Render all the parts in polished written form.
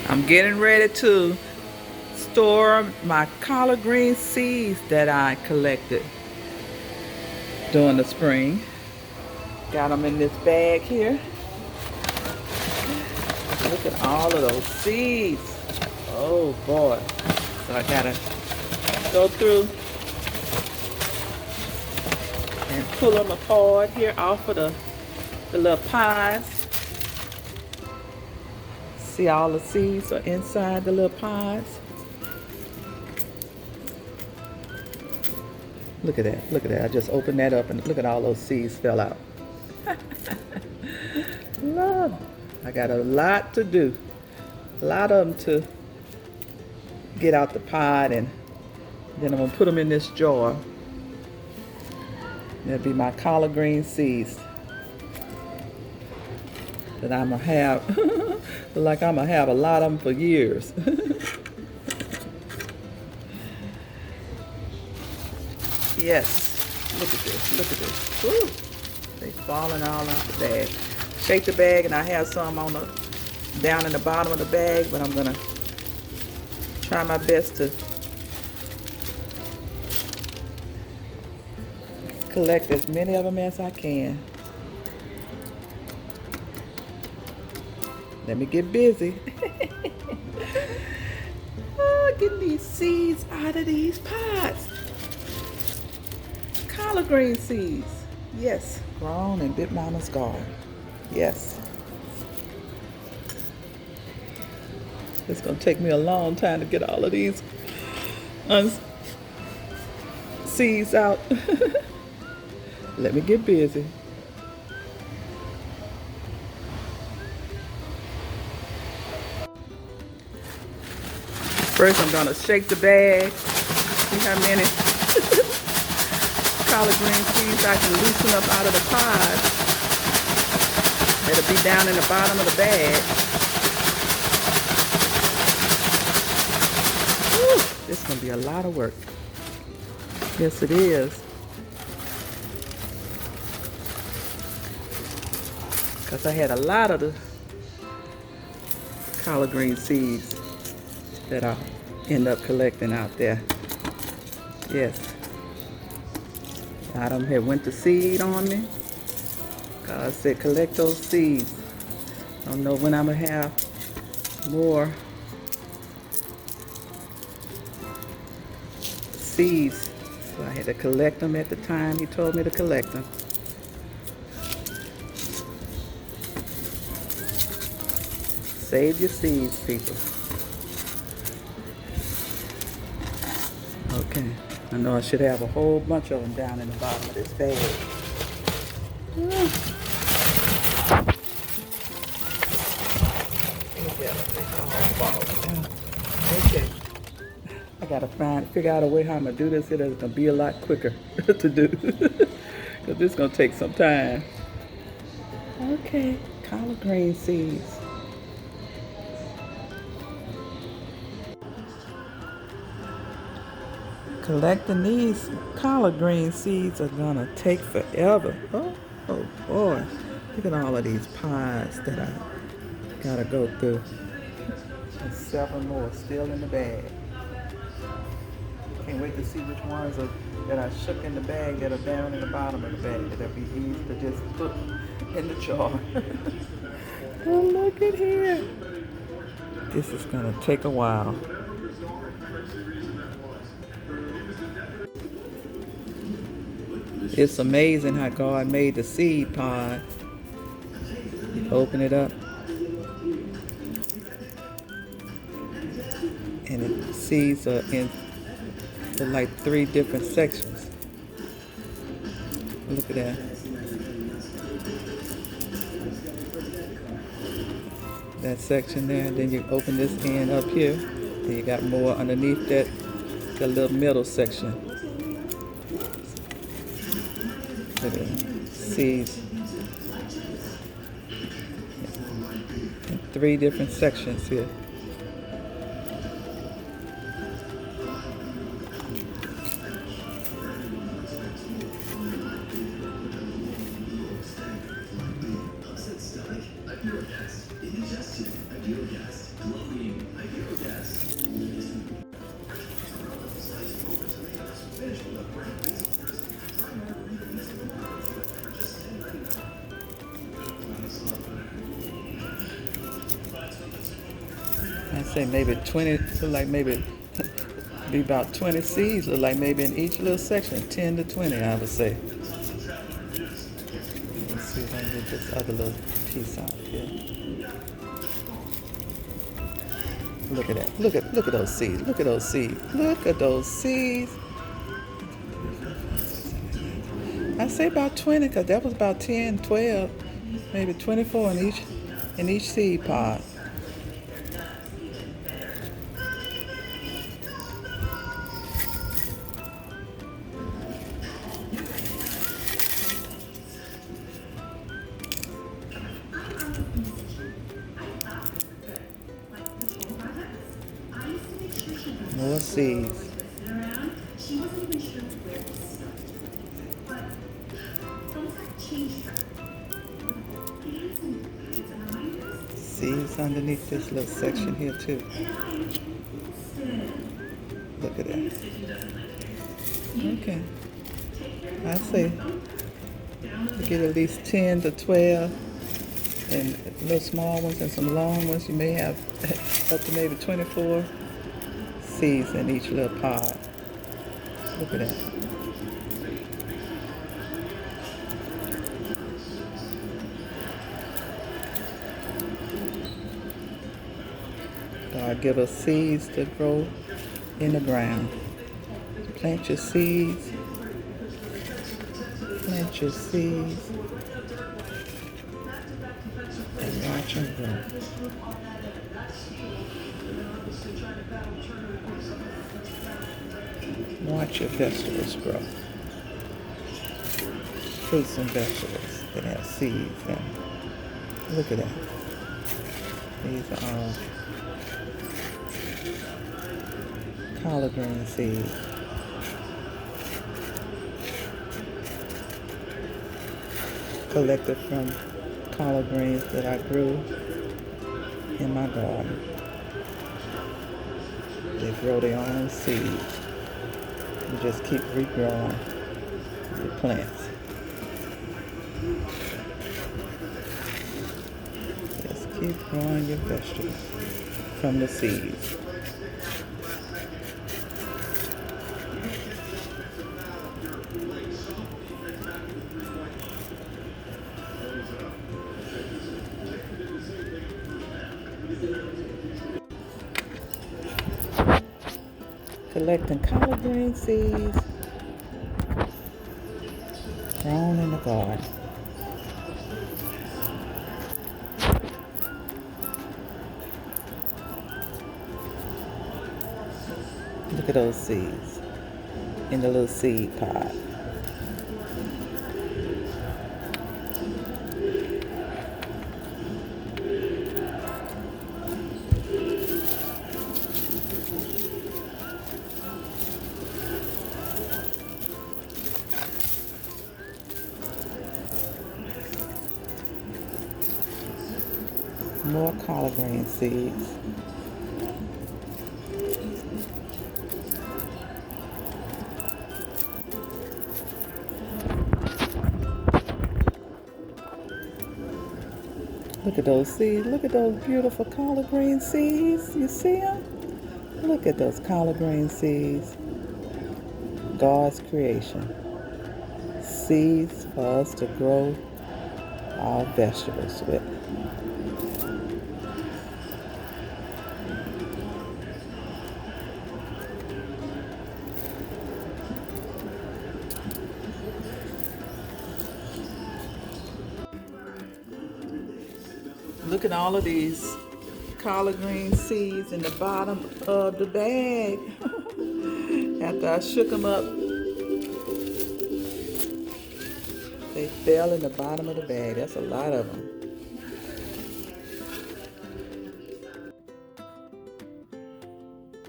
I'm getting ready to store my collard green seeds that I collected during the spring. Got them in this bag here. Look at all of those seeds. Oh boy. So I gotta go through and pull them apart here off of the little pods. See, all the seeds are inside the little pods. Look at that, look at that. I just opened that up and look at all those seeds fell out. Lord, I got a lot to do. A lot of them to get out the pod, and then I'm gonna put them in this jar. That'll be my collard green seeds that I'm gonna have. Like I'm gonna have a lot of them for years. Yes, look at this, look at this. Woo. They falling all out the bag. Shake the bag, and I have some on down in the bottom of the bag, but I'm gonna try my best to collect as many of them as I can. Let me get busy. Oh, getting these seeds out of these pots. Collard green seeds. Yes, grown in Big Mama's garden. Yes. It's gonna take me a long time to get all of these seeds out. Let me get busy. First, I'm gonna shake the bag. See how many collard green seeds I can loosen up out of the pod. It'll be down in the bottom of the bag. Woo, this is gonna be a lot of work. Yes, it is. Because I had a lot of the collard green seeds that I'll end up collecting out there. Yes. I had went to seed on me. God said collect those seeds. I don't know when I'm gonna have more seeds. So I had to collect them at the time he told me to collect them. Save your seeds, people. Okay, I know I should have a whole bunch of them down in the bottom of this bag. Okay, I gotta figure out a way how I'm gonna do this. It's gonna be a lot quicker to do, because this is gonna take some time. Okay, collard green seeds. Collecting these collard green seeds are gonna take forever. Oh boy, look at all of these pies that I gotta go through. There's 7 more still in the bag. Can't wait to see which ones that I shook in the bag that are down in the bottom of the bag. That'll be easy to just put in the jar. Oh, look at here. This is gonna take a while. It's amazing how God made the seed pod. You open it up, and the seeds are in like 3 different sections. Look at that. That section there, then you open this end up here, and you got more underneath that, the little middle section. Look at that. Seeds. In 3 different sections here. Ideal guest, glowing say maybe 20, look like maybe be about 20 seeds, look like maybe in each little section, 10 to 20, I would say. Let's see if I can get this other little piece out here. Look at that. Look at those seeds. Look at those seeds. Look at those seeds. I say about 20 because that was about 10, 12, maybe 24 in each seed pod. More seeds. Seeds underneath this little section here too. Look at that. Okay. I say get at least 10 to 12 and little small ones and some long ones. You may have up to maybe 24 seeds in each little pod. Look at that. God give us seeds to grow in the ground. Plant your seeds. Plant your seeds. And watch them grow. Watch your vegetables grow. Fruits and vegetables that have seeds in them. Look at that. These are all collard green seeds. Collected from collard greens that I grew in my garden. They grow their own seeds. You just keep regrowing your plants. Just keep growing your vegetables from the seeds. Collecting collard green seeds grown in the garden. Look at those seeds in the little seed pod. More collard green seeds. Look at those seeds. Look at those beautiful collard green seeds. You see them? Look at those collard green seeds. God's creation. Seeds for us to grow our vegetables with. Look at all of these collard green seeds in the bottom of the bag. After I shook them up, they fell in the bottom of the bag. That's a lot of them.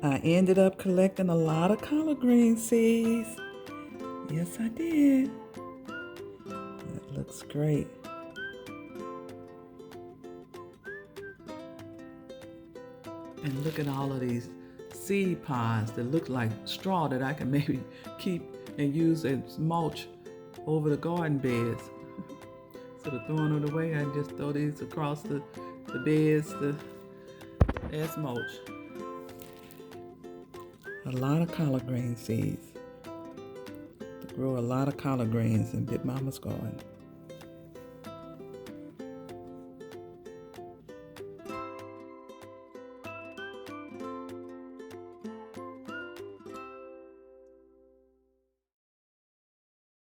I ended up collecting a lot of collard green seeds. Yes, I did. That looks great. And look at all of these seed pods that look like straw that I can maybe keep and use as mulch over the garden beds. Instead of throwing it away, I just throw these across the beds to as mulch. A lot of collard green seeds. To grow a lot of collard greens in Big Mama's garden.